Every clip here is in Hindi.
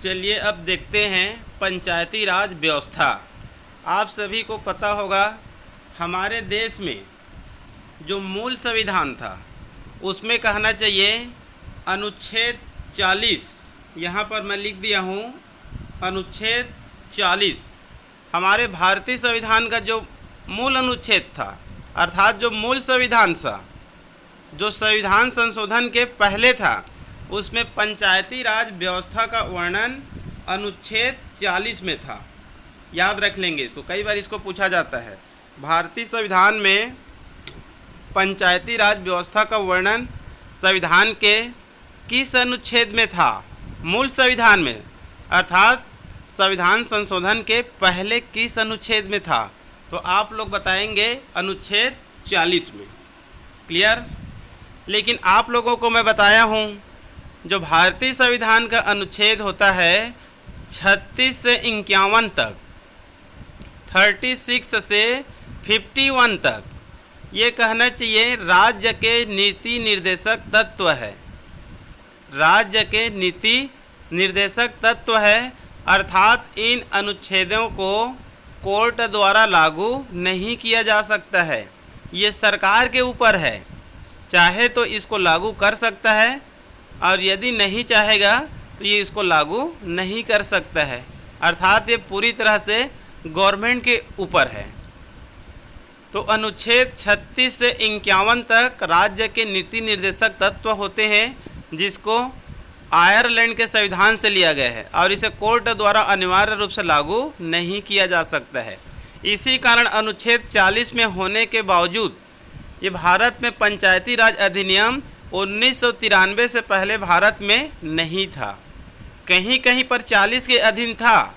चलिए अब देखते हैं पंचायती राज व्यवस्था। आप सभी को पता होगा हमारे देश में जो मूल संविधान था उसमें कहना चाहिए अनुच्छेद 40, यहाँ पर मैं लिख दिया हूँ अनुच्छेद 40 हमारे भारतीय संविधान का जो मूल अनुच्छेद था, अर्थात जो मूल संविधान था, जो संविधान संशोधन के पहले था, उसमें पंचायती राज व्यवस्था का वर्णन अनुच्छेद 40 में था। याद रख लेंगे इसको, कई बार इसको पूछा जाता है। भारतीय संविधान में पंचायती राज व्यवस्था का वर्णन संविधान के किस अनुच्छेद में था? मूल संविधान में, अर्थात संविधान संशोधन के पहले किस अनुच्छेद में था? तो आप लोग बताएंगे अनुच्छेद 40 में। क्लियर? लेकिन आप लोगों को मैं बताया हूँ जो भारतीय संविधान का अनुच्छेद होता है 36 से 51 तक, 36 से 51 तक, ये कहना चाहिए राज्य के नीति निर्देशक तत्व है। राज्य के नीति निर्देशक तत्व है, अर्थात इन अनुच्छेदों को कोर्ट द्वारा लागू नहीं किया जा सकता है। ये सरकार के ऊपर है, चाहे तो इसको लागू कर सकता है और यदि नहीं चाहेगा तो ये इसको लागू नहीं कर सकता है। अर्थात ये पूरी तरह से गवर्नमेंट के ऊपर है। तो अनुच्छेद 36 से 51 तक राज्य के नीति निर्देशक तत्व होते हैं, जिसको आयरलैंड के संविधान से लिया गया है और इसे कोर्ट द्वारा अनिवार्य रूप से लागू नहीं किया जा सकता है। इसी कारण अनुच्छेद 40 में होने के बावजूद ये भारत में पंचायती राज अधिनियम 1993 से पहले भारत में नहीं था। कहीं कहीं पर 40 के अधीन था,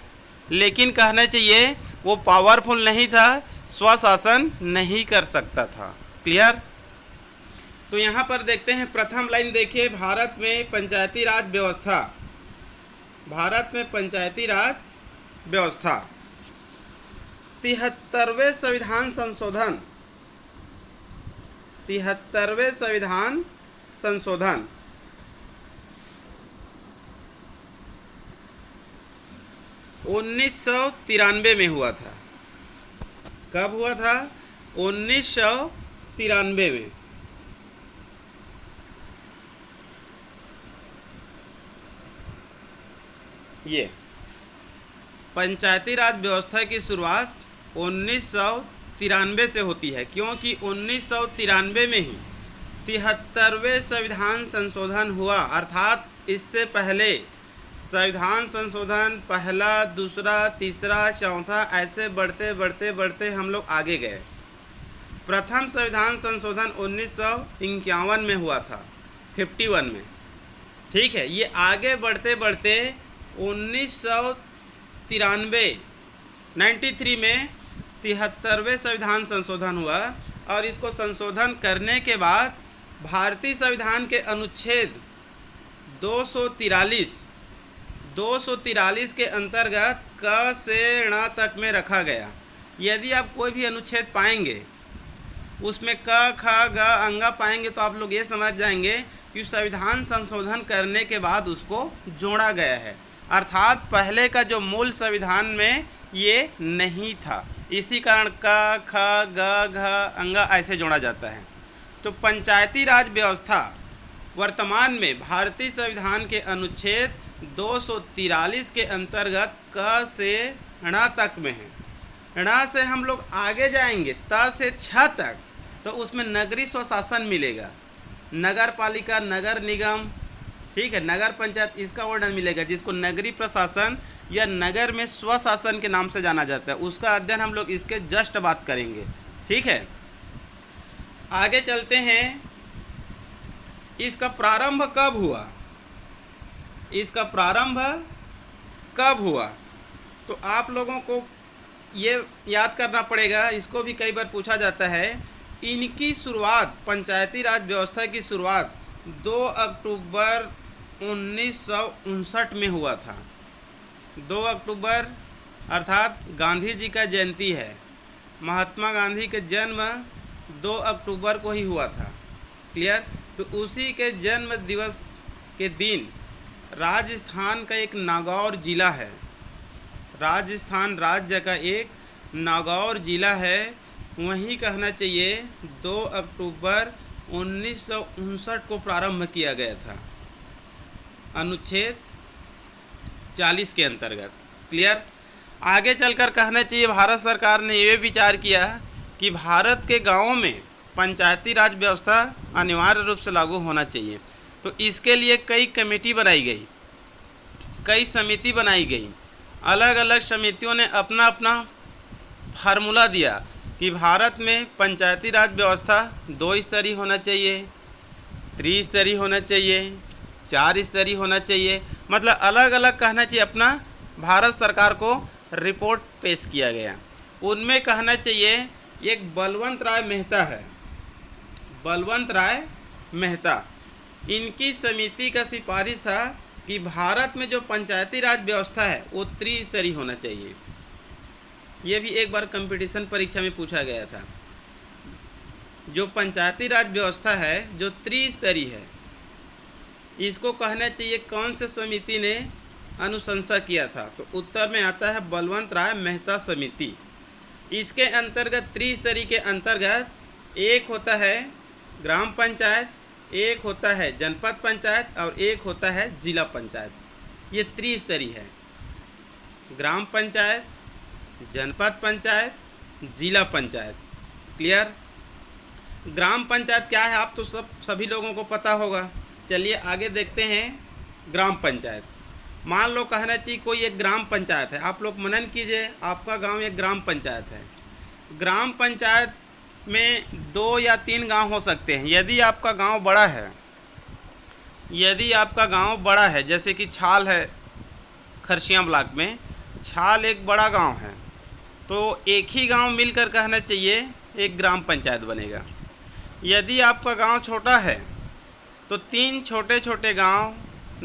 लेकिन कहना चाहिए वो पावरफुल नहीं था, स्वशासन नहीं कर सकता था। क्लियर? तो यहाँ पर देखते हैं, प्रथम लाइन देखिए, भारत में पंचायती राज व्यवस्था। भारत में पंचायती राज व्यवस्था 73वें संविधान संशोधन, 73वें संविधान संशोधन 1993 में हुआ था। कब हुआ था? 1993 में। ये पंचायती राज व्यवस्था की शुरुआत 1993 से होती है, क्योंकि 1993 में ही 73वें संविधान संशोधन हुआ। अर्थात इससे पहले संविधान संशोधन पहला, दूसरा, तीसरा, चौथा, ऐसे बढ़ते बढ़ते बढ़ते हम लोग आगे गए। प्रथम संविधान संशोधन 1951 में हुआ था, 51 में। ठीक है, ये आगे बढ़ते बढ़ते 1993 में 73वें संविधान संशोधन हुआ और इसको संशोधन करने के बाद भारतीय संविधान के अनुच्छेद 243 के अंतर्गत क से ण तक में रखा गया। यदि आप कोई भी अनुच्छेद पाएंगे उसमें क, ख, ग, अंगा पाएंगे तो आप लोग ये समझ जाएंगे कि संविधान संशोधन करने के बाद उसको जोड़ा गया है। अर्थात पहले का जो मूल संविधान में ये नहीं था, इसी कारण क, ख, ग, घ, अंगा ऐसे जोड़ा जाता है। तो पंचायती राज व्यवस्था वर्तमान में भारतीय संविधान के अनुच्छेद 243 के अंतर्गत क से ण तक में है। ण से हम लोग आगे जाएंगे त से छ तक, तो उसमें नगरीय स्वशासन मिलेगा, नगर पालिका, नगर निगम, ठीक है, नगर पंचायत, इसका वर्णन मिलेगा, जिसको नगरीय प्रशासन या नगर में स्वशासन के नाम से जाना जाता है। उसका अध्ययन हम लोग इसके जस्ट बात करेंगे। ठीक है, आगे चलते हैं। इसका प्रारंभ कब हुआ? इसका प्रारंभ कब हुआ? तो आप लोगों को ये याद करना पड़ेगा, इसको भी कई बार पूछा जाता है। इनकी शुरुआत, पंचायती राज व्यवस्था की शुरुआत 2 अक्टूबर 1959 में हुआ था। 2 अक्टूबर अर्थात गांधी जी का जयंती है। महात्मा गांधी के जन्म 2 अक्टूबर को ही हुआ था। क्लियर? तो उसी के जन्म दिवस के दिन राजस्थान का एक नागौर ज़िला है, राजस्थान राज्य का एक नागौर ज़िला है, वहीं कहना चाहिए 2 अक्टूबर 1959 को प्रारंभ किया गया था अनुच्छेद 40 के अंतर्गत। क्लियर। आगे चलकर कहना चाहिए भारत सरकार ने ये विचार किया कि भारत के गांवों में पंचायती राज व्यवस्था अनिवार्य रूप से लागू होना चाहिए। तो इसके लिए कई कमेटी बनाई गई, कई समिति बनाई गई। अलग अलग समितियों ने अपना अपना फार्मूला दिया कि भारत में पंचायती राज व्यवस्था 2 स्तरीय होना चाहिए, 3 स्तरीय होना चाहिए, 4 स्तरीय होना चाहिए। मतलब अलग अलग कहना चाहिए अपना भारत सरकार को रिपोर्ट पेश किया गया। उनमें कहना चाहिए एक बलवंत राय मेहता है, बलवंत राय मेहता, इनकी समिति का सिफारिश था कि भारत में जो पंचायती राज व्यवस्था है वो त्रिस्तरीय होना चाहिए। ये भी एक बार कंपटीशन परीक्षा में पूछा गया था। जो पंचायती राज व्यवस्था है जो त्रिस्तरीय है, इसको कहना चाहिए कौन से समिति ने अनुशंसा किया था, तो उत्तर में आता है बलवंत राय मेहता समिति। इसके अंतर्गत त्रिस्तरीय के अंतर्गत एक होता है ग्राम पंचायत, एक होता है जनपद पंचायत और एक होता है जिला पंचायत। ये त्रिस्तरीय है, ग्राम पंचायत, जनपद पंचायत, जिला पंचायत। क्लियर। ग्राम पंचायत क्या है आप तो सभी लोगों को पता होगा। चलिए आगे देखते हैं ग्राम पंचायत। मान लो कहना चाहिए कोई एक ग्राम पंचायत है, आप लोग मनन कीजिए, आपका गांव एक ग्राम पंचायत है। ग्राम पंचायत में 2 या 3 गांव हो सकते हैं। यदि आपका गांव बड़ा है, यदि आपका गांव बड़ा है, जैसे कि छाल है खरसिया ब्लॉक में, छाल एक बड़ा गांव है, तो एक ही गांव मिलकर कहना चाहिए एक ग्राम पंचायत बनेगा। यदि आपका गांव छोटा है तो 3 छोटे छोटे गांव,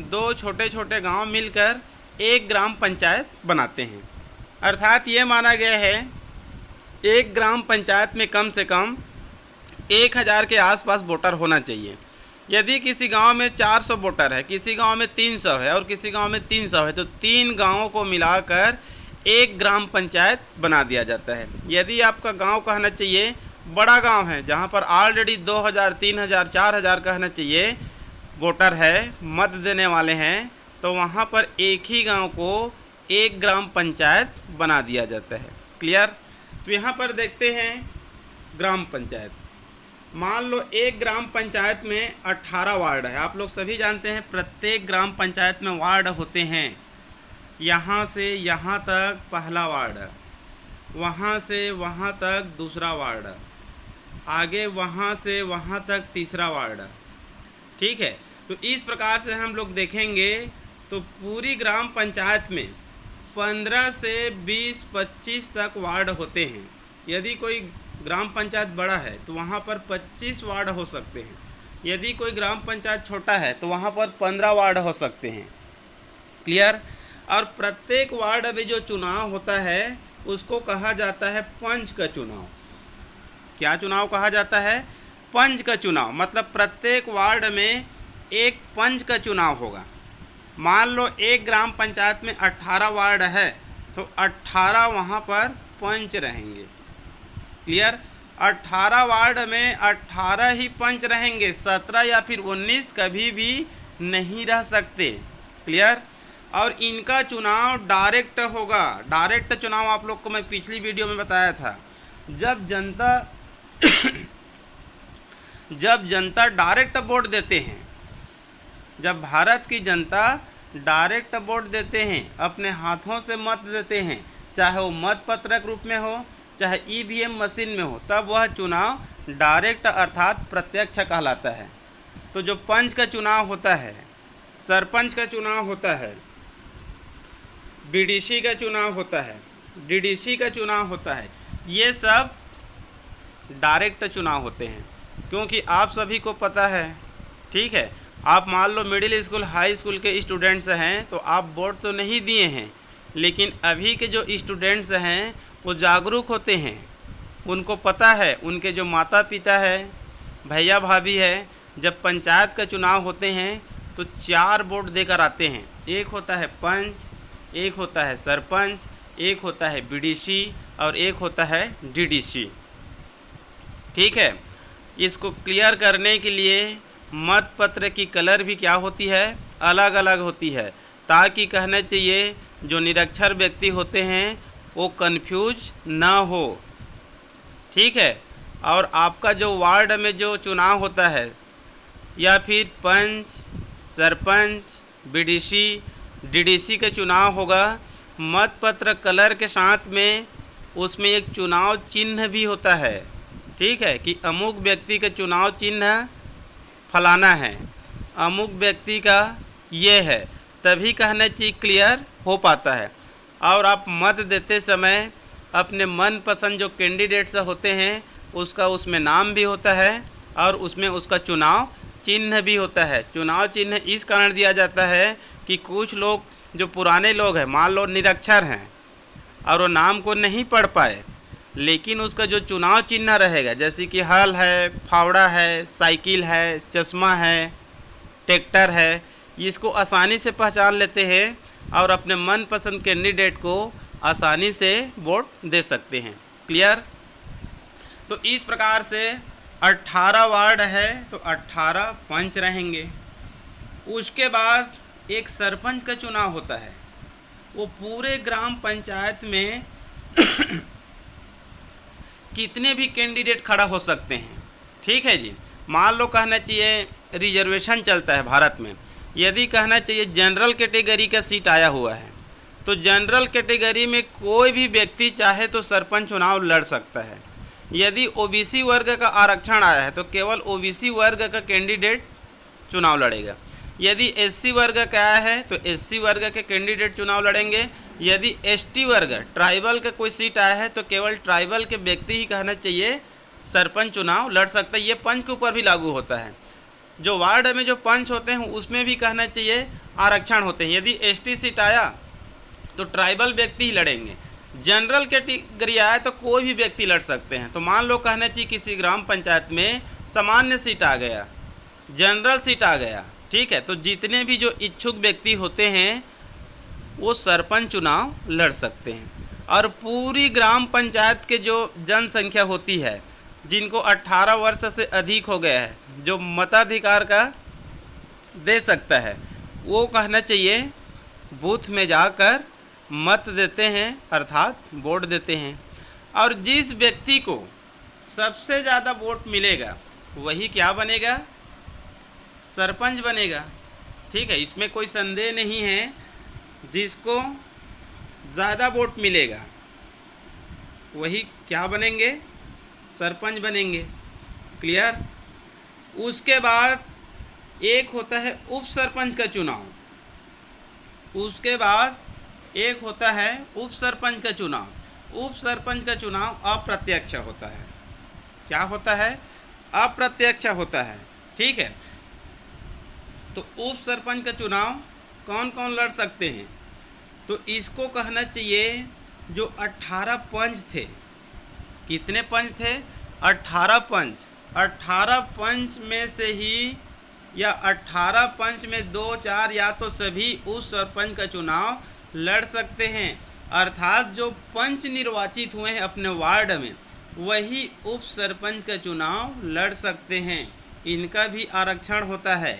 2 छोटे छोटे गांव मिलकर एक ग्राम पंचायत बनाते हैं। अर्थात ये माना गया है एक ग्राम पंचायत में कम से कम 1000 के आसपास वोटर होना चाहिए। यदि किसी गांव में 400 वोटर है, किसी गांव में 300 है और किसी गांव में 300 है, तो 3 गांवों को मिलाकर एक ग्राम पंचायत बना दिया जाता है। यदि आपका गांव कहना चाहिए बड़ा गांव है, जहां पर ऑलरेडी 2000, 3000, 4000 कहना चाहिए वोटर है, मत देने वाले हैं, तो वहां पर एक ही गांव को एक ग्राम पंचायत बना दिया जाता है। क्लियर। तो यहाँ पर देखते हैं ग्राम पंचायत। मान लो एक ग्राम पंचायत में 18 वार्ड है। आप लोग सभी जानते हैं प्रत्येक ग्राम पंचायत में वार्ड होते हैं। यहाँ से यहाँ तक पहला वार्ड, वहाँ से वहाँ तक दूसरा वार्ड, आगे वहाँ से वहाँ तक तीसरा वार्ड। ठीक है। तो इस प्रकार से हम लोग देखेंगे तो पूरी ग्राम पंचायत में 15 से 20-25 तक वार्ड होते हैं। यदि कोई ग्राम पंचायत बड़ा है तो वहाँ पर 25 वार्ड हो सकते हैं। यदि कोई ग्राम पंचायत छोटा है तो वहाँ पर 15 वार्ड हो सकते हैं। क्लियर। और प्रत्येक वार्ड में जो चुनाव होता है उसको कहा जाता है पंच का चुनाव। क्या चुनाव कहा जाता है? पंच का चुनाव। मतलब प्रत्येक वार्ड में एक पंच का चुनाव होगा। मान लो एक ग्राम पंचायत में 18 वार्ड है तो 18 वहाँ पर पंच रहेंगे। क्लियर। 18 वार्ड में 18 ही पंच रहेंगे, 17 या फिर 19 कभी भी नहीं रह सकते। क्लियर। और इनका चुनाव डायरेक्ट होगा। डायरेक्ट चुनाव आप लोग को मैं पिछली वीडियो में बताया था। जब जनता डायरेक्ट वोट देते हैं, जब भारत की जनता डायरेक्ट वोट देते हैं, अपने हाथों से मत देते हैं, चाहे वो मत पत्रक रूप में हो चाहे ईवीएम मशीन में हो, तब वह चुनाव डायरेक्ट अर्थात प्रत्यक्ष कहलाता है। तो जो पंच का चुनाव होता है, सरपंच का चुनाव होता है, बीडीसी का चुनाव होता है, डीडीसी का चुनाव होता है, ये सब डायरेक्ट चुनाव होते हैं। क्योंकि आप सभी को पता है, ठीक है, आप मान low middle school high school के स्टूडेंट्स हैं तो आप वोट तो नहीं दिए हैं, लेकिन अभी के जो स्टूडेंट्स हैं वो जागरूक होते हैं। उनको पता है, उनके जो माता पिता है, भैया भाभी है, जब पंचायत का चुनाव होते हैं तो 4 वोट देकर आते हैं। एक होता है पंच, एक होता है सरपंच, एक होता है बीडीसी और एक होता है डीडीसी। ठीक है, इसको क्लियर करने के लिए मत पत्र की कलर भी क्या होती है, अलग अलग होती है, ताकि कहना चाहिए जो निरक्षर व्यक्ति होते हैं वो कंफ्यूज ना हो। ठीक है, और आपका जो वार्ड में जो चुनाव होता है या फिर पंच, सरपंच, बीडीसी, डीडीसी का चुनाव होगा, मतपत्र कलर के साथ में उसमें एक चुनाव चिन्ह भी होता है। ठीक है, कि अमुक व्यक्ति का चुनाव चिन्ह फलाना है, अमुक व्यक्ति का ये है, तभी कहना चाहिए क्लियर हो पाता है। और आप मत देते समय अपने मनपसंद जो कैंडिडेट्स होते हैं उसका उसमें नाम भी होता है और उसमें उसका चुनाव चिन्ह भी होता है। चुनाव चिन्ह इस कारण दिया जाता है कि कुछ लोग जो पुराने लोग हैं, मान लो निरक्षर हैं और वो नाम को नहीं पढ़ पाए, लेकिन उसका जो चुनाव चिन्ह रहेगा, जैसे कि हल है, फावड़ा है, साइकिल है, चश्मा है, ट्रैक्टर है, इसको आसानी से पहचान लेते हैं और अपने मनपसंद कैंडिडेट को आसानी से वोट दे सकते हैं। क्लियर? तो इस प्रकार से 18 वार्ड है तो 18 पंच रहेंगे। उसके बाद एक सरपंच का चुनाव होता है। वो पूरे ग्राम पंचायत में कितने भी कैंडिडेट खड़ा हो सकते हैं। ठीक है जी, मान लो कहना चाहिए रिजर्वेशन चलता है भारत में, यदि कहना चाहिए जनरल कैटेगरी का सीट आया हुआ है तो जनरल कैटेगरी में कोई भी व्यक्ति चाहे तो सरपंच चुनाव लड़ सकता है। यदि ओबीसी वर्ग का आरक्षण आया है तो केवल ओबीसी वर्ग का कैंडिडेट चुनाव लड़ेगा। यदि एससी वर्ग का आया है तो एससी वर्ग के कैंडिडेट चुनाव लड़ेंगे। यदि एसटी वर्ग ट्राइबल का कोई सीट आया है तो केवल ट्राइबल के व्यक्ति ही कहना चाहिए सरपंच चुनाव लड़ सकता है। ये पंच के ऊपर भी लागू होता है। जो वार्ड में जो पंच होते हैं उसमें भी कहना चाहिए आरक्षण होते हैं। यदि एसटी सीट आया तो ट्राइबल व्यक्ति ही लड़ेंगे। जनरल कैटेगरी आया तो कोई भी व्यक्ति लड़ सकते हैं। तो मान लो कहना चाहिए किसी ग्राम पंचायत में सामान्य सीट आ गया, जनरल सीट आ गया, ठीक है, तो जितने भी जो इच्छुक व्यक्ति होते हैं वो सरपंच चुनाव लड़ सकते हैं। और पूरी ग्राम पंचायत के जो जनसंख्या होती है, जिनको 18 वर्ष से अधिक हो गया है, जो मताधिकार का दे सकता है, वो कहना चाहिए बूथ में जाकर मत देते हैं, अर्थात वोट देते हैं। और जिस व्यक्ति को सबसे ज़्यादा वोट मिलेगा वही क्या बनेगा, सरपंच बनेगा। ठीक है, इसमें कोई संदेह नहीं है। जिसको ज़्यादा वोट मिलेगा वही क्या बनेंगे, सरपंच बनेंगे। क्लियर? उसके बाद एक होता है उप सरपंच का चुनाव। उसके बाद एक होता है उप सरपंच का चुनाव। उप सरपंच का चुनाव अप्रत्यक्ष होता है। क्या होता है? अप्रत्यक्ष होता है। ठीक है, तो उप सरपंच का चुनाव कौन कौन लड़ सकते हैं? तो इसको कहना चाहिए जो 18 पंच थे। कितने पंच थे? 18 पंच। 18 पंच में से ही या 18 पंच में 2-4 या तो सभी उस सरपंच का चुनाव लड़ सकते हैं। अर्थात जो पंच निर्वाचित हुए हैं अपने वार्ड में वही उप सरपंच का चुनाव लड़ सकते हैं। इनका भी आरक्षण होता है।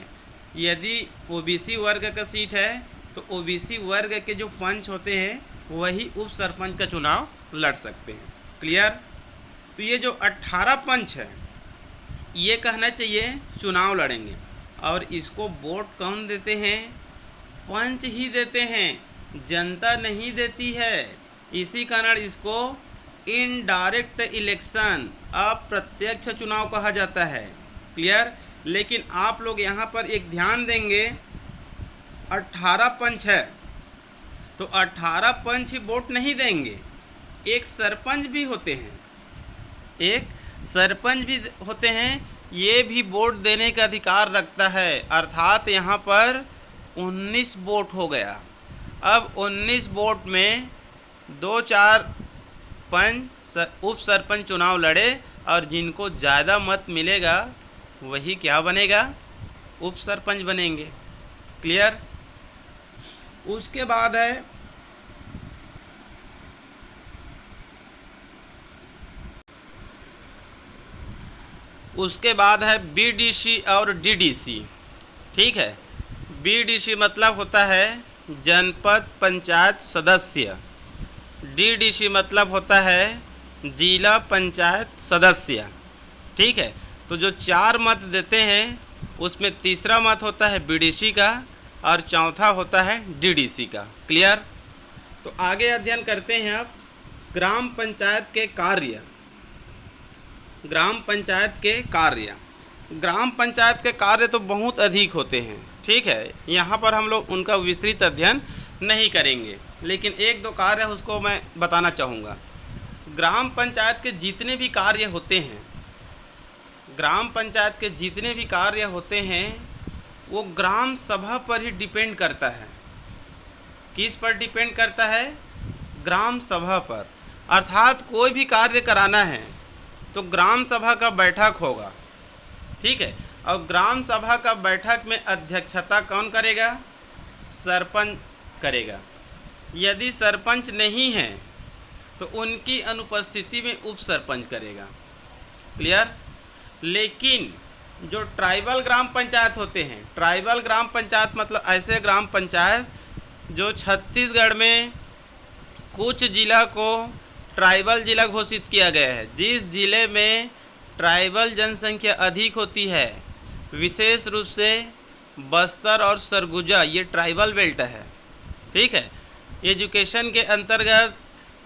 यदि ओबीसी वर्ग का सीट है तो ओबीसी वर्ग के जो पंच होते हैं वही उप सरपंच का चुनाव लड़ सकते हैं। क्लियर? तो ये जो 18 पंच है ये कहना चाहिए चुनाव लड़ेंगे। और इसको वोट कौन देते हैं? पंच ही देते हैं, जनता नहीं देती है। इसी कारण इसको इनडायरेक्ट इलेक्शन, अप्रत्यक्ष चुनाव कहा जाता है। क्लियर? लेकिन आप लोग यहाँ पर एक ध्यान देंगे, 18 पंच है तो 18 पंच ही वोट नहीं देंगे। एक सरपंच भी होते हैं, एक सरपंच भी होते हैं, ये भी वोट देने का अधिकार रखता है। अर्थात यहाँ पर 19 वोट हो गया। अब 19 वोट में 2-4 पंच उप सरपंच चुनाव लड़े और जिनको ज़्यादा मत मिलेगा वही क्या बनेगा, उप सरपंच बनेंगे। क्लियर। उसके बाद है बीडीसी और डीडीसी। ठीक है, बीडीसी मतलब होता है जनपद पंचायत सदस्य, डीडीसी मतलब होता है जिला पंचायत सदस्य। ठीक है, तो जो 4 मत देते हैं उसमें तीसरा मत होता है बीडीसी का और चौथा होता है डीडीसी का। क्लियर। तो आगे अध्ययन करते हैं अब ग्राम पंचायत के कार्य। ग्राम पंचायत के कार्य, ग्राम पंचायत के कार्य तो बहुत अधिक होते हैं। ठीक है, यहाँ पर हम लोग उनका विस्तृत अध्ययन नहीं करेंगे, लेकिन 1-2 कार्य है उसको मैं बताना चाहूँगा। ग्राम पंचायत के जितने भी कार्य होते हैं, ग्राम पंचायत के जितने भी कार्य होते हैं वो ग्राम सभा पर ही डिपेंड करता है। किस पर डिपेंड करता है? ग्राम सभा पर। अर्थात कोई भी कार्य कराना है तो ग्राम सभा का बैठक होगा। ठीक है, और ग्राम सभा का बैठक में अध्यक्षता कौन करेगा? सरपंच करेगा। यदि सरपंच नहीं है तो उनकी अनुपस्थिति में उप सरपंच करेगा। क्लियर। लेकिन जो ट्राइबल ग्राम पंचायत होते हैं, ट्राइबल ग्राम पंचायत मतलब ऐसे ग्राम पंचायत जो छत्तीसगढ़ में कुछ जिला को ट्राइबल जिला घोषित किया गया है। जिस जिले में ट्राइबल जनसंख्या अधिक होती है, विशेष रूप से बस्तर और सरगुजा, ये ट्राइबल बेल्ट है। ठीक है, एजुकेशन के अंतर्गत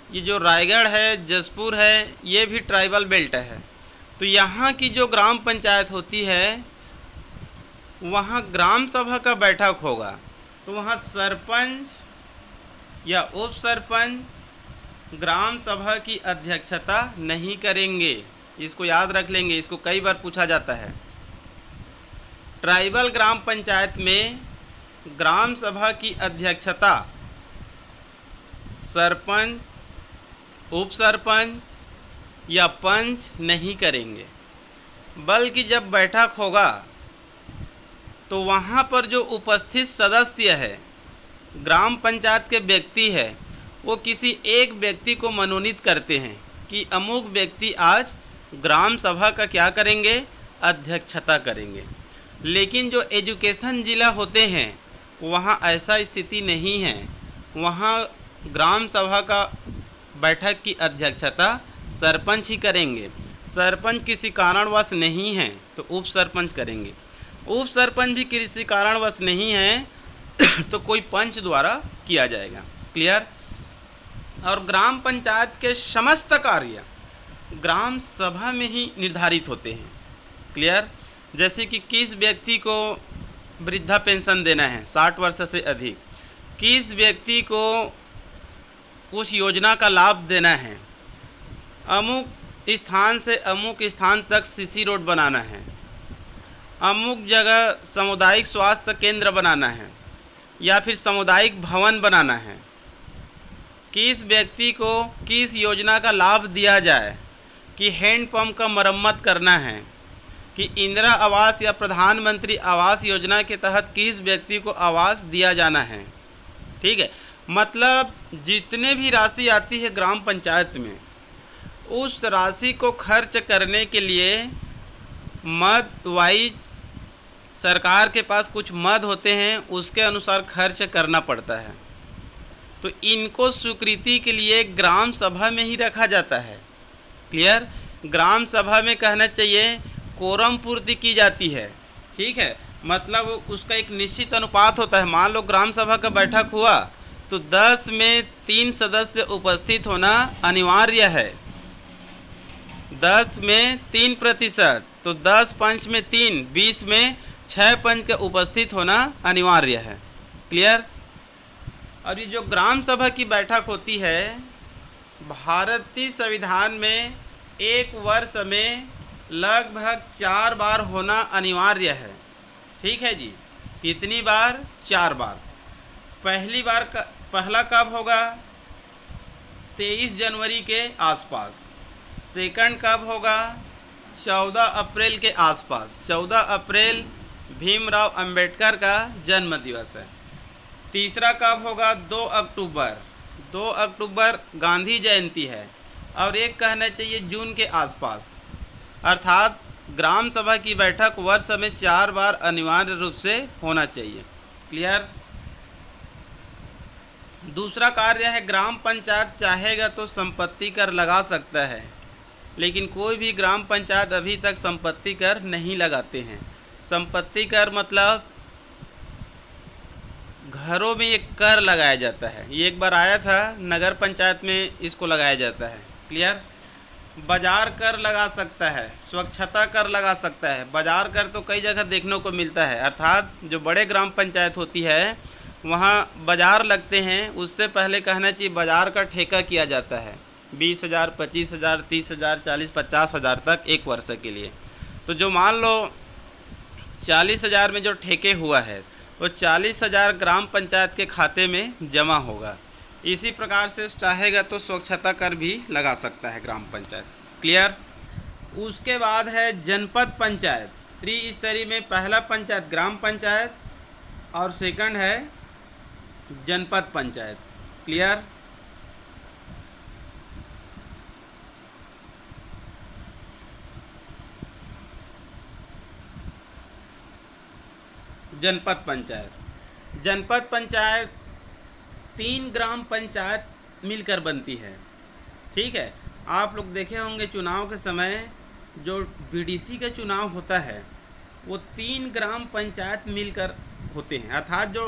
ये जो रायगढ़ है, जसपुर है, ये भी ट्राइबल बेल्ट है। तो यहाँ की जो ग्राम पंचायत होती है वहाँ ग्राम सभा का बैठक होगा, तो वहाँ सरपंच या उप सरपंच ग्राम सभा की अध्यक्षता नहीं करेंगे। इसको याद रख लेंगे, इसको कई बार पूछा जाता है। ट्राइबल ग्राम पंचायत में ग्राम सभा की अध्यक्षता सरपंच, उप सरपंच या पंच नहीं करेंगे, बल्कि जब बैठक होगा तो वहाँ पर जो उपस्थित सदस्य है, ग्राम पंचायत के व्यक्ति है, वो किसी एक व्यक्ति को मनोनीत करते हैं कि अमुक व्यक्ति आज ग्राम सभा का क्या करेंगे? अध्यक्षता करेंगे। लेकिन जो एजुकेशन जिला होते हैं वहाँ ऐसा स्थिति नहीं है। वहाँ ग्राम सभा का बैठक की अध्यक्षता सरपंच ही करेंगे। सरपंच किसी कारणवश नहीं है तो उप सरपंच करेंगे। उप सरपंच भी किसी कारणवश नहीं है तो कोई पंच द्वारा किया जाएगा। क्लियर। और ग्राम पंचायत के समस्त कार्य ग्राम सभा में ही निर्धारित होते हैं। क्लियर। जैसे कि किस व्यक्ति को वृद्धा पेंशन देना है 60 वर्ष से अधिक, किस व्यक्ति को उस योजना का लाभ देना है, अमुक स्थान से अमुक स्थान तक सीसी रोड बनाना है, अमुक जगह सामुदायिक स्वास्थ्य केंद्र बनाना है या फिर सामुदायिक भवन बनाना है, किस व्यक्ति को किस योजना का लाभ दिया जाए, कि हैंडपंप का मरम्मत करना है, कि इंदिरा आवास या प्रधानमंत्री आवास योजना के तहत किस व्यक्ति को आवास दिया जाना है। ठीक है, मतलब जितने भी राशि आती है ग्राम पंचायत में, उस राशि को खर्च करने के लिए मद वाइज सरकार के पास कुछ मद होते हैं, उसके अनुसार खर्च करना पड़ता है। तो इनको स्वीकृति के लिए ग्राम सभा में ही रखा जाता है। क्लियर। ग्राम सभा में कहना चाहिए कोरम पूर्ति की जाती है। ठीक है, मतलब उसका एक निश्चित अनुपात होता है। मान लो ग्राम सभा का बैठक हुआ तो 10 में 3 सदस्य उपस्थित होना अनिवार्य है। 10 में 3%, तो 10 पंच में 3, 20 में 6 पंच का उपस्थित होना अनिवार्य है। क्लियर। और ये जो ग्राम सभा की बैठक होती है, भारतीय संविधान में 1 वर्ष में लगभग 4 बार होना अनिवार्य है। ठीक है जी, कितनी बार? 4 बार। पहला कब होगा? 23 जनवरी के आसपास। सेकंड कब होगा? 14 अप्रैल के आसपास। 14 अप्रैल भीमराव अंबेडकर का जन्म दिवस है। तीसरा कब होगा? 2 अक्टूबर। 2 अक्टूबर गांधी जयंती है। और एक कहना चाहिए जून के आसपास, अर्थात ग्राम सभा की बैठक वर्ष में 4 बार अनिवार्य रूप से होना चाहिए। क्लियर? दूसरा कार्य है ग्राम पंचायत चाहेगा तो संपत्ति कर लगा सकता है, लेकिन कोई भी ग्राम पंचायत अभी तक संपत्ति कर नहीं लगाते हैं। संपत्ति कर मतलब घरों में एक कर लगाया जाता है। ये एक बार आया था नगर पंचायत में, इसको लगाया जाता है। क्लियर? बाजार कर लगा सकता है, स्वच्छता कर लगा सकता है। बाजार कर तो कई जगह देखने को मिलता है, अर्थात जो बड़े ग्राम पंचायत होती है वहाँ बाजार लगते हैं, उससे पहले कहना चाहिए बाजार का ठेका किया जाता है 20,000, 25,000, 30,000, 40, 50,000 तक एक वर्ष के लिए। तो जो मान लो 40,000 में जो ठेके हुआ है वो 40,000 ग्राम पंचायत के खाते में जमा होगा। इसी प्रकार से चाहेगा तो स्वच्छता कर भी लगा सकता है ग्राम पंचायत। क्लियर? उसके बाद है जनपद पंचायत। त्रिस्तरीय में पहला पंचायत ग्राम पंचायत और सेकंड है जनपद पंचायत। क्लियर? जनपद पंचायत। जनपद पंचायत 3 ग्राम पंचायत मिलकर बनती है। ठीक है? आप लोग देखे होंगे चुनाव के समय जो बीडीसी का चुनाव होता है वो 3 ग्राम पंचायत मिलकर होते हैं, अर्थात जो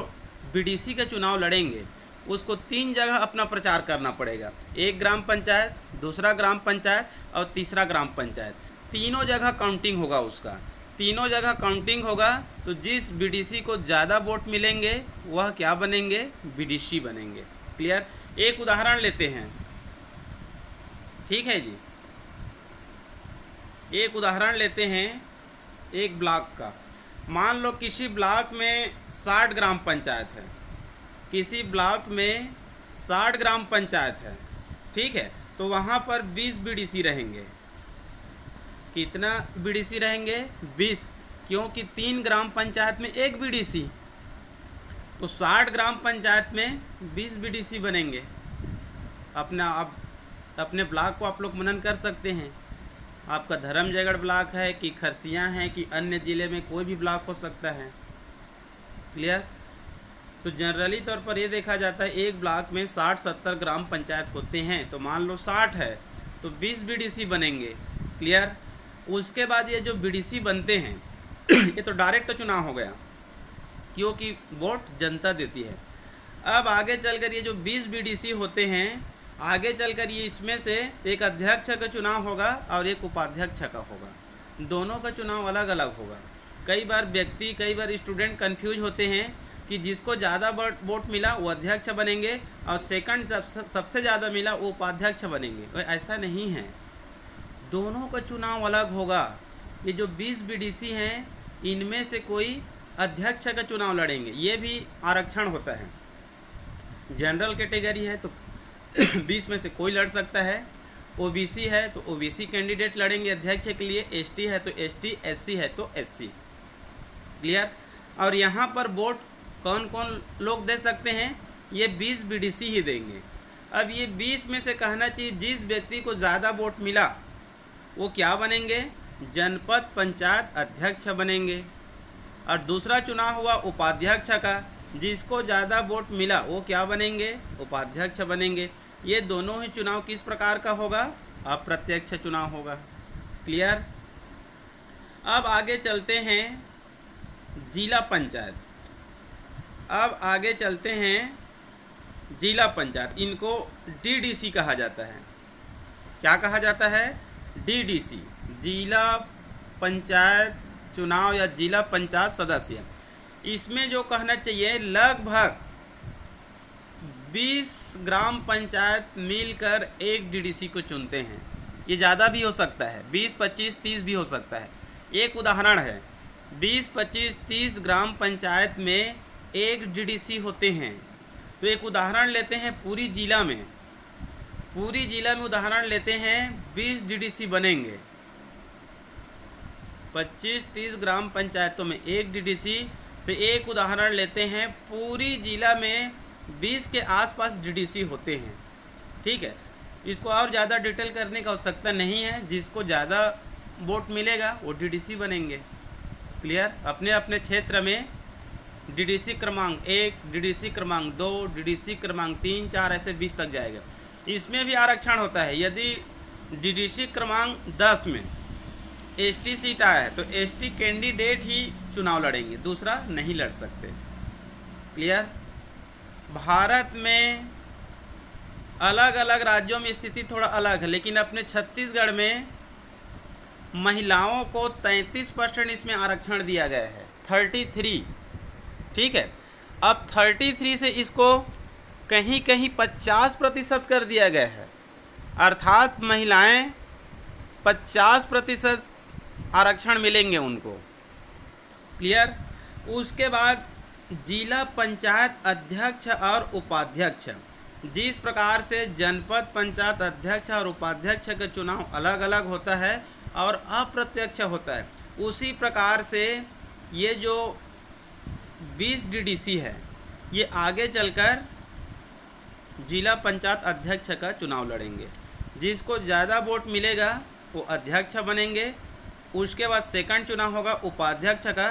बीडीसी का चुनाव लड़ेंगे उसको 3 जगह अपना प्रचार करना पड़ेगा। एक ग्राम पंचायत, दूसरा ग्राम पंचायत और तीसरा ग्राम पंचायत। तीनों जगह काउंटिंग होगा उसका। तीनों जगह काउंटिंग होगा तो जिस बीडीसी को ज़्यादा वोट मिलेंगे वह क्या बनेंगे? बीडीसी बनेंगे। क्लियर? एक उदाहरण लेते हैं। ठीक है जी, एक उदाहरण लेते हैं एक ब्लॉक का। मान लो किसी ब्लॉक में 60 ग्राम पंचायत है, किसी ब्लॉक में 60 ग्राम पंचायत है। ठीक है? तो वहाँ पर 20 बीडीसी रहेंगे। कितना बीडीसी रहेंगे? 20, क्योंकि 3 ग्राम पंचायत में एक बीडीसी, तो 60 ग्राम पंचायत में 20 बीडीसी बनेंगे। अपने ब्लॉक को आप लोग मनन कर सकते हैं। आपका धर्मजयगढ़ ब्लॉक है कि खरसियाँ हैं कि अन्य ज़िले में कोई भी ब्लॉक हो सकता है। क्लियर? तो जनरली तौर पर ये देखा जाता है एक ब्लॉक में 60-70 ग्राम पंचायत होते हैं। तो मान लो 60 है तो 20 बीडीसी बनेंगे। क्लियर? उसके बाद ये जो बीडीसी बनते हैं ये तो डायरेक्ट चुनाव हो गया क्योंकि वोट जनता देती है। अब आगे चलकर ये जो 20 बीडीसी होते हैं, आगे चलकर ये इसमें से एक अध्यक्ष का चुनाव होगा और एक उपाध्यक्ष का होगा। दोनों का चुनाव अलग अलग होगा। कई बार स्टूडेंट कंफ्यूज होते हैं कि जिसको ज़्यादा वोट मिला वो अध्यक्ष बनेंगे और सेकंड सबसे ज़्यादा मिला वो उपाध्यक्ष बनेंगे। ऐसा नहीं है, दोनों का चुनाव अलग होगा। ये जो 20 बीडीसी हैं इनमें से कोई अध्यक्ष का चुनाव लड़ेंगे। ये भी आरक्षण होता है। जनरल कैटेगरी है तो 20 में से कोई लड़ सकता है। ओबीसी है तो ओबीसी कैंडिडेट लड़ेंगे अध्यक्ष के लिए। एसटी है तो एसटी, एससी है तो एससी। क्लियर? और यहाँ पर वोट कौन कौन लोग दे सकते हैं? ये 20 बीडीसी ही देंगे। अब ये 20 में से कहना चाहिए जिस व्यक्ति को ज़्यादा वोट मिला वो क्या बनेंगे? जनपद पंचायत अध्यक्ष बनेंगे। और दूसरा चुनाव हुआ उपाध्यक्ष का, जिसको ज़्यादा वोट मिला वो क्या बनेंगे? उपाध्यक्ष बनेंगे। ये दोनों ही चुनाव किस प्रकार का होगा? अप्रत्यक्ष चुनाव होगा। क्लियर? अब आगे चलते हैं जिला पंचायत। अब आगे चलते हैं जिला पंचायत। इनको डीडीसी कहा जाता है। क्या कहा जाता है? डीडीसी, जिला पंचायत चुनाव या जिला पंचायत सदस्य। इसमें जो कहना चाहिए लगभग 20 ग्राम पंचायत मिलकर एक डीडीसी को चुनते हैं। ये ज़्यादा भी हो सकता है, 20, 25, 30 भी हो सकता है। एक उदाहरण है 20, 25, 30 ग्राम पंचायत में एक डीडीसी होते हैं। तो एक उदाहरण लेते हैं पूरी जिला में उदाहरण लेते हैं 20 डीडीसी बनेंगे। 25-30 ग्राम पंचायतों में एक डीडीसी। तो एक उदाहरण लेते हैं, पूरी जिला में 20 के आसपास डीडीसी होते हैं। ठीक है, इसको और ज़्यादा डिटेल करने की आवश्यकता नहीं है। जिसको ज़्यादा वोट मिलेगा वो डीडीसी बनेंगे। क्लियर? अपने अपने क्षेत्र में डीडीसी क्रमांक 1, डीडीसी क्रमांक 2, डीडीसी क्रमांक 3, 4 ऐसे 20 तक जाएगा। इसमें भी आरक्षण होता है। यदि डीडीसी क्रमांक 10 में एसटी सीट आया है तो एसटी कैंडिडेट ही चुनाव लड़ेंगे, दूसरा नहीं लड़ सकते। क्लियर? भारत में अलग अलग राज्यों में स्थिति थोड़ा अलग है, लेकिन अपने छत्तीसगढ़ में महिलाओं को 33% इसमें आरक्षण दिया गया है। 33। ठीक है, अब 33 से इसको कहीं कहीं 50% कर दिया गया है, अर्थात महिलाएं 50% आरक्षण मिलेंगे उनको। क्लियर? उसके बाद जिला पंचायत अध्यक्ष और उपाध्यक्ष, जिस प्रकार से जनपद पंचायत अध्यक्ष और उपाध्यक्ष का चुनाव अलग अलग होता है और अप्रत्यक्ष होता है, उसी प्रकार से ये जो 20 डीडीसी है ये आगे चलकर जिला पंचायत अध्यक्ष का चुनाव लड़ेंगे। जिसको ज़्यादा वोट मिलेगा वो अध्यक्ष बनेंगे। उसके बाद सेकंड चुनाव होगा उपाध्यक्ष का,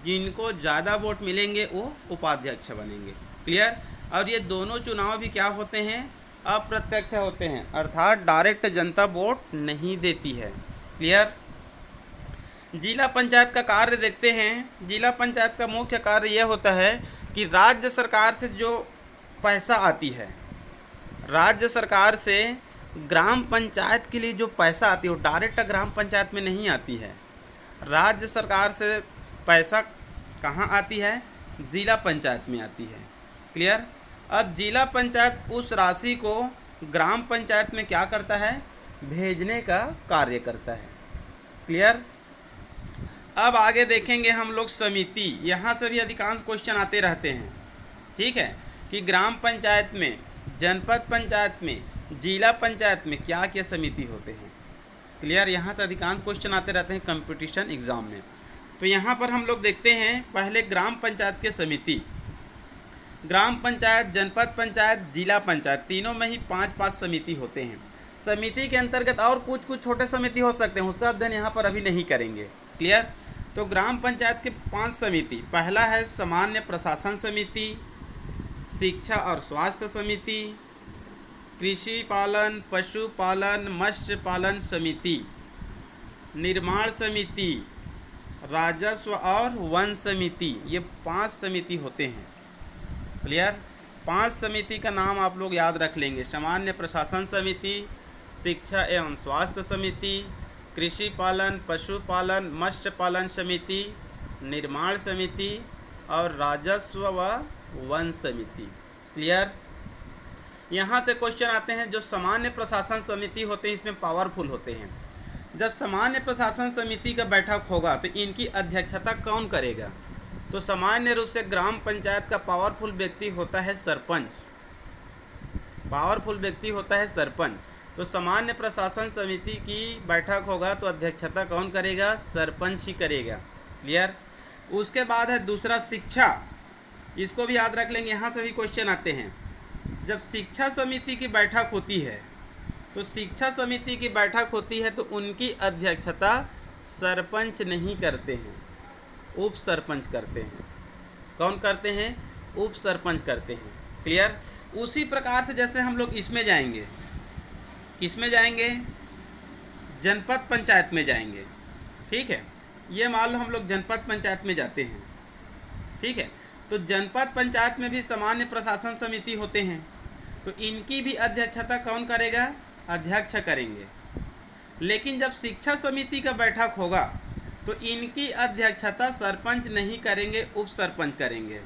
जिनको ज़्यादा वोट मिलेंगे वो उपाध्यक्ष बनेंगे। क्लियर? और ये दोनों चुनाव भी क्या होते हैं? अप्रत्यक्ष होते हैं, अर्थात डायरेक्ट जनता वोट नहीं देती है। क्लियर? जिला पंचायत का कार्य देखते हैं। जिला पंचायत का मुख्य कार्य यह होता है कि राज्य सरकार से जो पैसा आती है, राज्य सरकार से ग्राम पंचायत के लिए जो पैसा आती है वो डायरेक्ट ग्राम पंचायत में नहीं आती है। राज्य सरकार से पैसा कहाँ आती है? जिला पंचायत में आती है। क्लियर? अब जिला पंचायत उस राशि को ग्राम पंचायत में क्या करता है? भेजने का कार्य करता है। क्लियर? अब आगे देखेंगे हम लोग समिति। यहाँ से भी अधिकांश क्वेश्चन आते रहते हैं। ठीक है, कि ग्राम पंचायत में, जनपद पंचायत में, जिला पंचायत में क्या क्या समिति होते हैं। क्लियर? यहाँ से अधिकांश क्वेश्चन आते रहते हैं कंपटीशन एग्ज़ाम में। तो यहाँ पर हम लोग देखते हैं पहले ग्राम पंचायत के समिति। ग्राम पंचायत, जनपद पंचायत, जिला पंचायत, तीनों में ही 5-5 समिति होते हैं। समिति के अंतर्गत और कुछ छोटे समिति हो सकते हैं, उसका अध्ययन यहाँ पर अभी नहीं करेंगे। क्लियर? तो ग्राम पंचायत के 5 समिति, पहला है सामान्य प्रशासन समिति, शिक्षा और स्वास्थ्य समिति, कृषि पालन, पशुपालन, मत्स्य पालन समिति, निर्माण समिति, राजस्व और वन समिति। ये 5 समिति होते हैं। क्लियर? 5 समिति का नाम आप लोग याद रख लेंगे। सामान्य प्रशासन समिति, शिक्षा एवं स्वास्थ्य समिति, कृषि पालन, पशुपालन, मत्स्य पालन समिति, निर्माण समिति और राजस्व व वन समिति। क्लियर? यहाँ से क्वेश्चन आते हैं। जो सामान्य प्रशासन समिति होते हैं इसमें पावरफुल होते हैं। जब सामान्य प्रशासन समिति का बैठक होगा तो इनकी अध्यक्षता कौन करेगा? तो सामान्य रूप से ग्राम पंचायत का पावरफुल व्यक्ति होता है सरपंच। पावरफुल व्यक्ति होता है सरपंच। तो सामान्य प्रशासन समिति की बैठक होगा तो अध्यक्षता कौन करेगा? सरपंच ही करेगा। क्लियर? उसके बाद है दूसरा शिक्षा। इसको भी याद रख लेंगे, यहाँ से भी क्वेश्चन आते हैं। जब शिक्षा समिति की बैठक होती है तो शिक्षा समिति की बैठक होती है तो उनकी अध्यक्षता सरपंच नहीं करते हैं, उप सरपंच करते हैं। कौन करते हैं? उप सरपंच करते हैं। क्लियर? उसी प्रकार से जैसे हम लोग इसमें जाएंगे, किसमें जाएंगे? जनपद पंचायत में जाएंगे। ठीक है, ये मान लो हम लोग जनपद पंचायत में जाते हैं। ठीक है, तो जनपद पंचायत में भी सामान्य प्रशासन समिति होते हैं, तो इनकी भी अध्यक्षता कौन करेगा? अध्यक्ष करेंगे। लेकिन जब शिक्षा समिति का बैठक होगा तो इनकी अध्यक्षता सरपंच नहीं करेंगे, उप सरपंच करेंगे।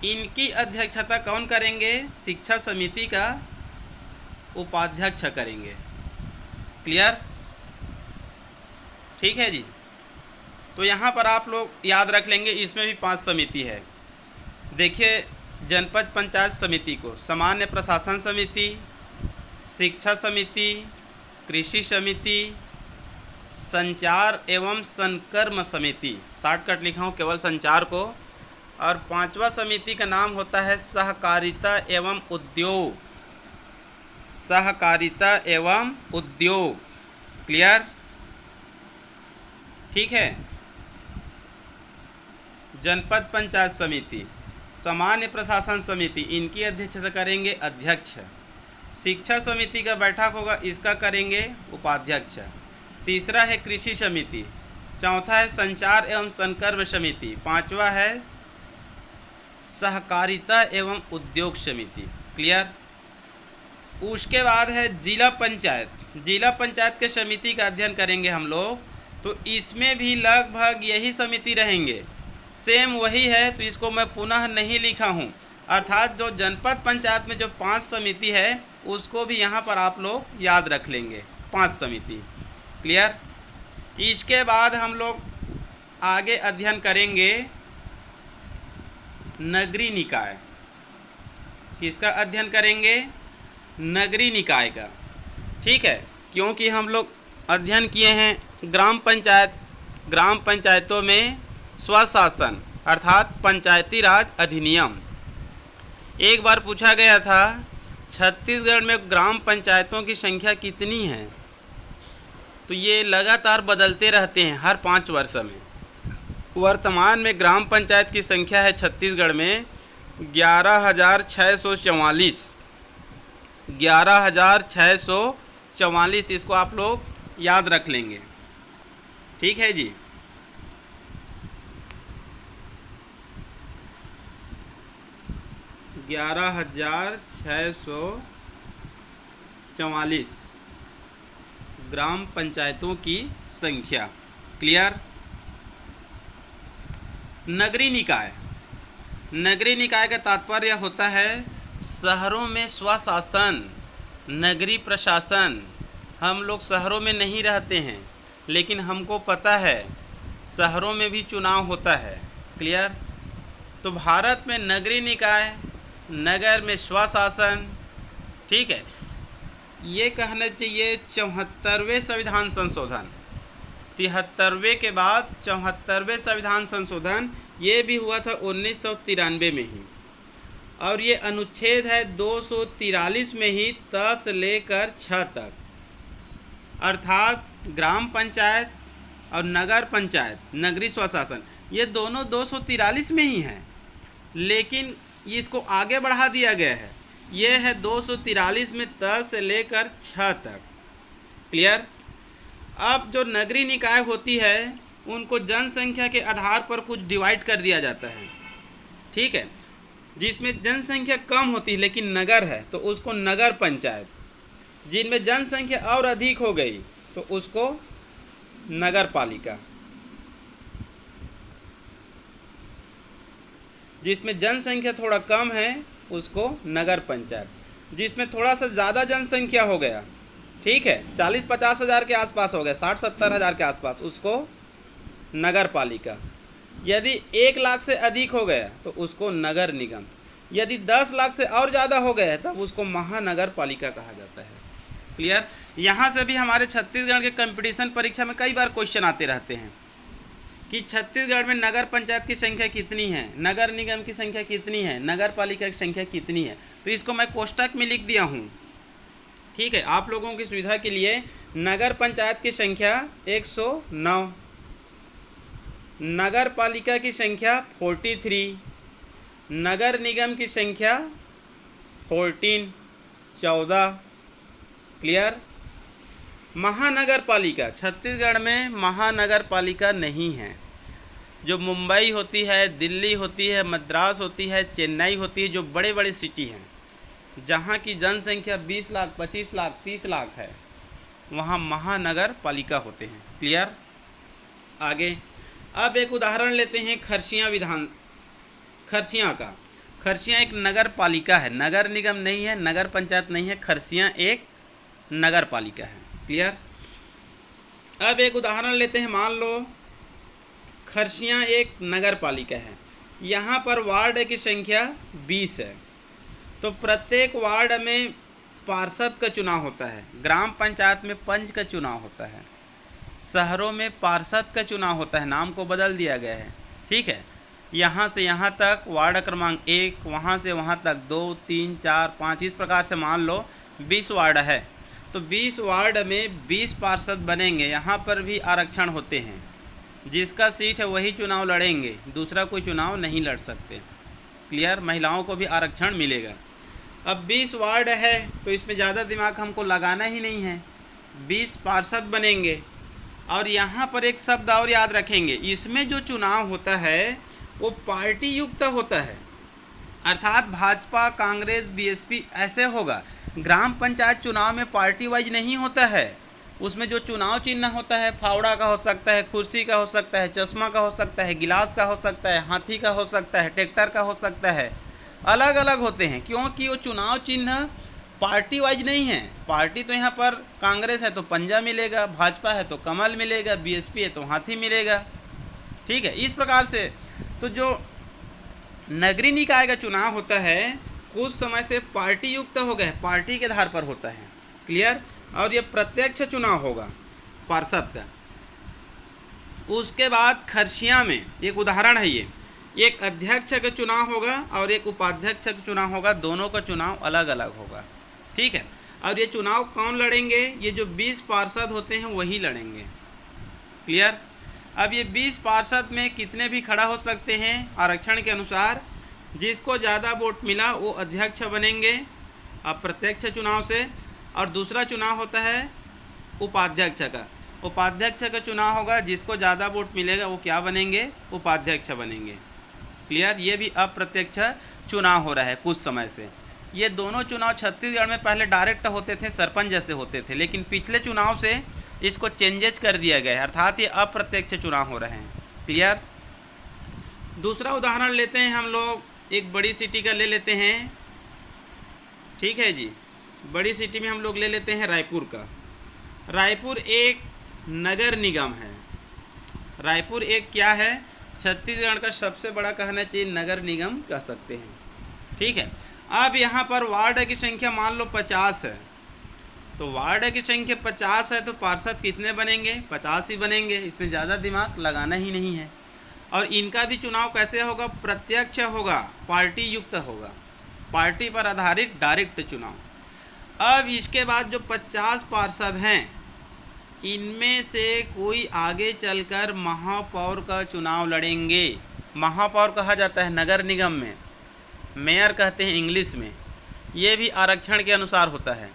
इनकी अध्यक्षता कौन करेंगे? शिक्षा समिति का उपाध्यक्ष करेंगे। क्लियर? ठीक है जी। तो यहाँ पर आप लोग याद रख लेंगे, इसमें भी 5 समिति है। देखिए जनपद पंचायत समिति को सामान्य प्रशासन समिति, शिक्षा समिति, कृषि समिति, संचार एवं संकर्म समिति, शॉर्टकट लिखा हूँ केवल संचार को। और 5वां समिति का नाम होता है सहकारिता एवं उद्योग, सहकारिता एवं उद्योग। क्लियर? ठीक है। जनपद पंचायत समिति, सामान्य प्रशासन समिति, इनकी अध्यक्षता करेंगे अध्यक्ष। शिक्षा समिति का बैठक होगा, इसका करेंगे उपाध्यक्ष। तीसरा है कृषि समिति, चौथा है संचार एवं संकर्म समिति, पांचवा है सहकारिता एवं उद्योग समिति। क्लियर? उसके बाद है जिला पंचायत। जिला पंचायत के समिति का अध्ययन करेंगे हम लोग, तो इसमें भी लगभग यही समिति रहेंगे, सेम वही है, तो इसको मैं पुनः नहीं लिखा हूँ। अर्थात जो जनपद पंचायत में जो 5 समिति है उसको भी यहाँ पर आप लोग याद रख लेंगे, 5 समिति। क्लियर? इसके बाद हम लोग आगे अध्ययन करेंगे नगरीय निकाय। किसका अध्ययन करेंगे? नगरीय निकाय का। ठीक है, क्योंकि हम लोग अध्ययन किए हैं ग्राम पंचायत, ग्राम पंचायतों में स्वशासन अर्थात पंचायती राज अधिनियम। एक बार पूछा गया था छत्तीसगढ़ में ग्राम पंचायतों की संख्या कितनी है, तो ये लगातार बदलते रहते हैं हर 5 वर्ष में। वर्तमान में ग्राम पंचायत की संख्या है छत्तीसगढ़ में 11,644। 11,644, इसको आप लोग याद रख लेंगे। ठीक है जी। ग्यारह 11,644 ग्राम पंचायतों की संख्या। क्लियर? नगरीय निकाय। नगरीय निकाय का तात्पर्य होता है शहरों में स्वशासन, नगरीय प्रशासन। हम लोग शहरों में नहीं रहते हैं, लेकिन हमको पता है शहरों में भी चुनाव होता है। क्लियर? तो भारत में नगरीय निकाय, नगर में स्वशासन। ठीक है, ये कहना चाहिए 74वें संविधान संशोधन, 73वें के बाद 74वें संविधान संशोधन, ये भी हुआ था 1993 में ही। और ये अनुच्छेद है 243 में ही 10 से लेकर 6 तक, अर्थात ग्राम पंचायत और नगर पंचायत, नगरीय स्वशासन, ये दोनों 243 में ही हैं, लेकिन इसको आगे बढ़ा दिया गया है। ये है 243 में 10 से लेकर 6 तक। क्लियर? अब जो नगरीय निकाय होती है उनको जनसंख्या के आधार पर कुछ डिवाइड कर दिया जाता है। ठीक है, जिसमें जनसंख्या कम होती है लेकिन नगर है तो उसको नगर पंचायत, जिनमें जनसंख्या और अधिक हो गई तो उसको नगर पालिका, जिसमें जनसंख्या थोड़ा कम है उसको नगर पंचायत, जिसमें थोड़ा सा ज़्यादा जनसंख्या हो गया, ठीक है, 40-50 हज़ार के आसपास हो गया, 60-70 हज़ार के आसपास, उसको नगर पालिका। यदि 1 लाख से अधिक हो गया तो उसको नगर निगम। यदि 10 लाख से और ज़्यादा हो गया है तब उसको महानगर पालिका कहा जाता है। क्लियर? यहाँ से भी हमारे छत्तीसगढ़ के कंपटीशन परीक्षा में कई बार क्वेश्चन आते रहते हैं कि छत्तीसगढ़ में नगर पंचायत की संख्या कितनी है, नगर निगम की संख्या कितनी है, नगर पालिका की संख्या कितनी है। तो इसको मैं कोष्टक में लिख दिया हूँ। ठीक है, आप लोगों की सुविधा के लिए नगर पंचायत की संख्या 109, नगर पालिका की संख्या 43, नगर निगम की संख्या 14। क्लियर? महानगर पालिका, छत्तीसगढ़ में महानगर पालिका नहीं है। जो मुंबई होती है, दिल्ली होती है, मद्रास होती है, चेन्नई होती है, जो बड़े बड़े सिटी हैं जहाँ की जनसंख्या 20 लाख, 25 लाख, 30 लाख है, वहाँ महानगर पालिका होते हैं। क्लियर? आगे अब एक उदाहरण लेते हैं खरसियाँ का। खरसियाँ एक नगर पालिका है, नगर निगम नहीं है, नगर पंचायत नहीं है, खरसियाँ एक नगर पालिका है। क्लियर? अब एक उदाहरण लेते हैं, मान लो खरसियाँ एक नगर पालिका है, यहाँ पर वार्ड की संख्या 20 है, तो प्रत्येक वार्ड में पार्षद का चुनाव होता है। ग्राम पंचायत में पंच का चुनाव होता है, शहरों में पार्षद का चुनाव होता है, नाम को बदल दिया गया है। ठीक है, यहाँ से यहाँ तक वार्ड क्रमांक 1, वहाँ से वहाँ तक 2, 3, 4, 5, इस प्रकार से मान लो 20 वार्ड है, तो 20 वार्ड में 20 पार्षद बनेंगे। यहाँ पर भी आरक्षण होते हैं, जिसका सीट है वही चुनाव लड़ेंगे, दूसरा कोई चुनाव नहीं लड़ सकते। क्लियर? महिलाओं को भी आरक्षण मिलेगा। अब 20 वार्ड है तो इसमें ज़्यादा दिमाग हमको लगाना ही नहीं है, 20 पार्षद बनेंगे। और यहाँ पर एक शब्द और याद रखेंगे, इसमें जो चुनाव होता है वो पार्टी युक्त होता है, अर्थात भाजपा, कांग्रेस, बीएसपी ऐसे होगा। ग्राम पंचायत चुनाव में पार्टी वाइज नहीं होता है, उसमें जो चुनाव चिन्ह होता है फावड़ा का हो सकता है, कुर्सी का हो सकता है, चश्मा का हो सकता है, गिलास का हो सकता है, हाथी का हो सकता है, ट्रैक्टर का हो सकता है, अलग अलग होते हैं, क्योंकि वो चुनाव चिन्ह पार्टी वाइज नहीं है। पार्टी तो यहाँ पर कांग्रेस है तो पंजा मिलेगा, भाजपा है तो कमल मिलेगा, बीएसपी है तो हाथी मिलेगा। ठीक है, इस प्रकार से तो जो नगरीय निकाय का चुनाव होता है कुछ समय से पार्टी युक्त हो गए, पार्टी के आधार पर होता है। क्लियर? और ये प्रत्यक्ष चुनाव होगा पार्षद का। उसके बाद खरसिया में एक उदाहरण है, ये एक अध्यक्ष का चुनाव होगा और एक उपाध्यक्ष का चुनाव होगा, दोनों का चुनाव अलग अलग होगा। ठीक है, और ये चुनाव कौन लड़ेंगे? ये जो 20 पार्षद होते हैं वही लड़ेंगे। क्लियर? अब ये 20 पार्षद में कितने भी खड़ा हो सकते हैं आरक्षण के अनुसार, जिसको ज़्यादा वोट मिला वो अध्यक्ष बनेंगे अप्रत्यक्ष चुनाव से। और दूसरा चुनाव होता है उपाध्यक्ष का। उपाध्यक्ष का चुनाव होगा, जिसको ज़्यादा वोट मिलेगा वो क्या बनेंगे? उपाध्यक्ष बनेंगे। क्लियर? ये भी अप्रत्यक्ष चुनाव हो रहा है कुछ समय से। ये दोनों चुनाव छत्तीसगढ़ में पहले डायरेक्ट होते थे, सरपंच जैसे होते थे, लेकिन पिछले चुनाव से इसको चेंजेस कर दिया गया है, अर्थात ये अप्रत्यक्ष चुनाव हो रहे हैं। क्लियर? दूसरा उदाहरण लेते हैं हम लोग, एक बड़ी सिटी का ले लेते हैं। ठीक है जी, बड़ी सिटी में हम लोग ले लेते हैं रायपुर का। रायपुर एक नगर निगम है। रायपुर एक क्या है? छत्तीसगढ़ का सबसे बड़ा कहना चाहिए नगर निगम कह सकते हैं। ठीक है, अब यहाँ पर वार्ड की संख्या मान लो 50 है, तो वार्ड की संख्या 50 है तो पार्षद कितने बनेंगे? 50 ही बनेंगे, इसमें ज़्यादा दिमाग लगाना ही नहीं है। और इनका भी चुनाव कैसे होगा? प्रत्यक्ष होगा, पार्टी युक्त होगा, पार्टी पर आधारित डायरेक्ट चुनाव। अब इसके बाद जो 50 पार्षद हैं, इनमें से कोई आगे चलकर महापौर का चुनाव लड़ेंगे। महापौर कहा जाता है नगर निगम में, मेयर कहते हैं इंग्लिश में। ये भी आरक्षण के अनुसार होता है।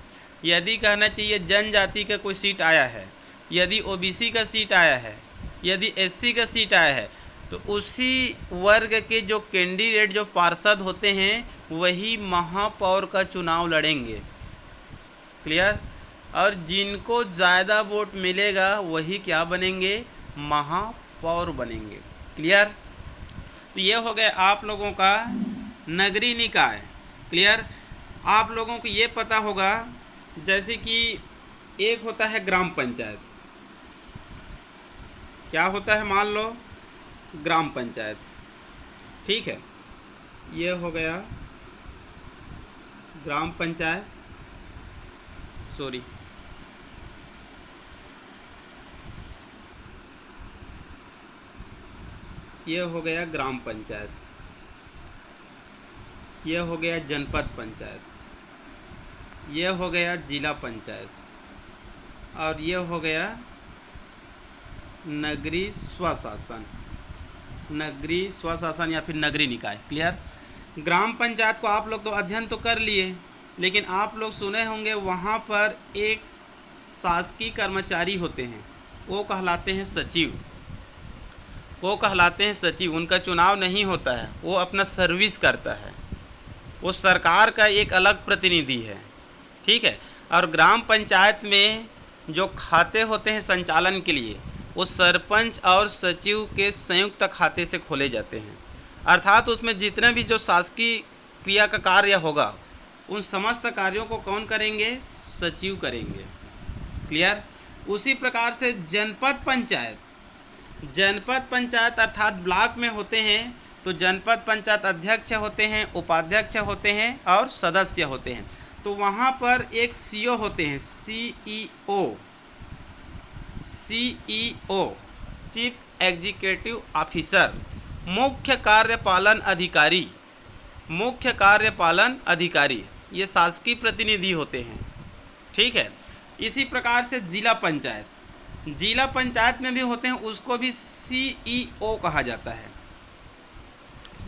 यदि कहना चाहिए जनजाति का कोई सीट आया है, यदि ओबीसी का सीट आया है, यदि एससी का सीट आया है, तो उसी वर्ग के जो कैंडिडेट जो पार्षद होते हैं वही महापौर का चुनाव लड़ेंगे। क्लियर? और जिनको ज़्यादा वोट मिलेगा वही क्या बनेंगे? महापौर बनेंगे। क्लियर? तो ये हो गया आप लोगों का नगरीय निकाय। क्लियर? आप लोगों को ये पता होगा जैसे कि एक होता है ग्राम पंचायत। क्या होता है? मान लो ग्राम पंचायत। ठीक है, ये हो गया ग्राम पंचायत, सॉरी ये हो गया ग्राम पंचायत, ये हो गया जनपद पंचायत, ये हो गया जिला पंचायत, और ये हो गया नगरीय स्वशासन, नगरीय स्वशासन या फिर नगरीय निकाय। क्लियर? ग्राम पंचायत को आप लोग तो अध्ययन तो कर लिए, लेकिन आप लोग सुने होंगे वहाँ पर एक शासकीय कर्मचारी होते हैं, वो कहलाते हैं सचिव। वो कहलाते हैं सचिव। उनका चुनाव नहीं होता है, वो अपना सर्विस करता है, वो सरकार का एक अलग प्रतिनिधि है। ठीक है? और ग्राम पंचायत में जो खाते होते हैं संचालन के लिए, वो सरपंच और सचिव के संयुक्त खाते से खोले जाते हैं। अर्थात उसमें जितने भी जो शासकीय क्रिया का कार्य होगा उन समस्त कार्यों को कौन करेंगे? सचिव करेंगे। क्लियर? उसी प्रकार से जनपद पंचायत, जनपद पंचायत अर्थात ब्लॉक में होते हैं तो जनपद पंचायत अध्यक्ष होते हैं, उपाध्यक्ष होते हैं और सदस्य होते हैं। तो वहाँ पर एक सीईओ होते हैं, सीईओ चीफ एग्जीक्यूटिव ऑफिसर, मुख्य कार्यपालन अधिकारी, मुख्य कार्यपालन अधिकारी, ये शासकीय प्रतिनिधि होते हैं। ठीक है। इसी प्रकार से जिला पंचायत में भी होते हैं, उसको भी सीईओ कहा जाता है,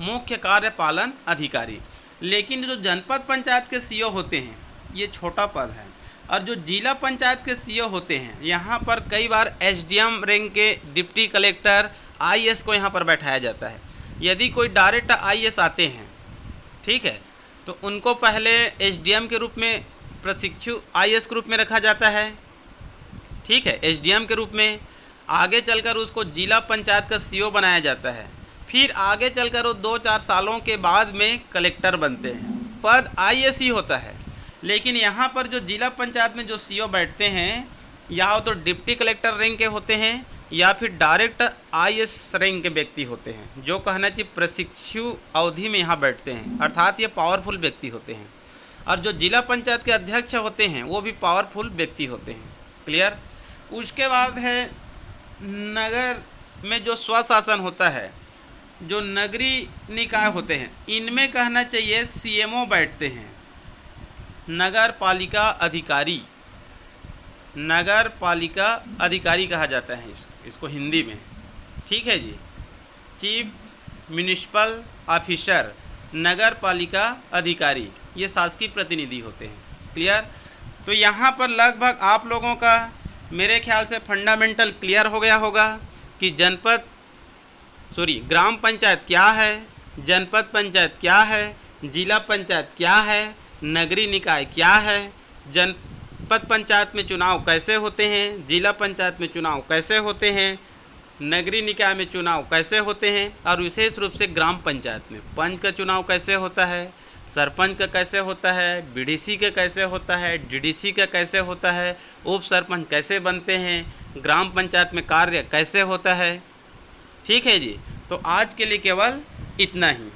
मुख्य कार्यपालन अधिकारी। लेकिन जो जनपद पंचायत के सीईओ होते हैं ये छोटा पद है, और जो जिला पंचायत के सीईओ होते हैं यहाँ पर कई बार एसडीएम रैंक के डिप्टी कलेक्टर आईएएस को यहाँ पर बैठाया जाता है। यदि कोई डायरेक्ट आईएएस आते हैं, ठीक है, तो उनको पहले एसडीएम के रूप में, प्रशिक्षु आईएएस के रूप में रखा जाता है। ठीक है, एसडीएम के रूप में। आगे चलकर उसको जिला पंचायत का सीईओ बनाया जाता है। फिर आगे चलकर वो 2-4 सालों के बाद में कलेक्टर बनते हैं। पद आईएएस ही होता है। लेकिन यहाँ पर जो जिला पंचायत में जो सीईओ बैठते हैं, या तो डिप्टी कलेक्टर रैंक के होते हैं या फिर डायरेक्ट आईएएस रैंक के व्यक्ति होते हैं, जो कहना चाहिए प्रशिक्षु अवधि में यहाँ बैठते हैं, अर्थात ये पावरफुल व्यक्ति होते हैं। और जो जिला पंचायत के अध्यक्ष होते हैं वो भी पावरफुल व्यक्ति होते हैं। क्लियर। उसके बाद है नगर में जो स्वशासन होता है, जो नगरीय निकाय होते हैं, इनमें कहना चाहिए सीएमओ बैठते हैं, नगर पालिका अधिकारी, नगर पालिका अधिकारी कहा जाता है इसको हिंदी में। ठीक है जी। चीफ म्युनिसिपल ऑफिसर, नगर पालिका अधिकारी, ये शासकीय प्रतिनिधि होते हैं। क्लियर। तो यहाँ पर लगभग आप लोगों का मेरे ख्याल से फंडामेंटल क्लियर हो गया होगा कि ग्राम पंचायत क्या है, जनपद पंचायत क्या है, जिला पंचायत क्या है, नगरीय निकाय क्या है, जनपद पंचायत में चुनाव कैसे होते हैं, जिला पंचायत में चुनाव कैसे होते हैं, नगरीय निकाय में चुनाव कैसे होते हैं, और विशेष रूप से ग्राम पंचायत में पंच का चुनाव कैसे होता है, सरपंच का कैसे होता है, बीडीसी का कैसे होता है, डीडीसी का कैसे होता है, उप सरपंच कैसे बनते हैं, ग्राम पंचायत में कार्य कैसे होता है। ठीक है जी। तो आज के लिए केवल इतना ही।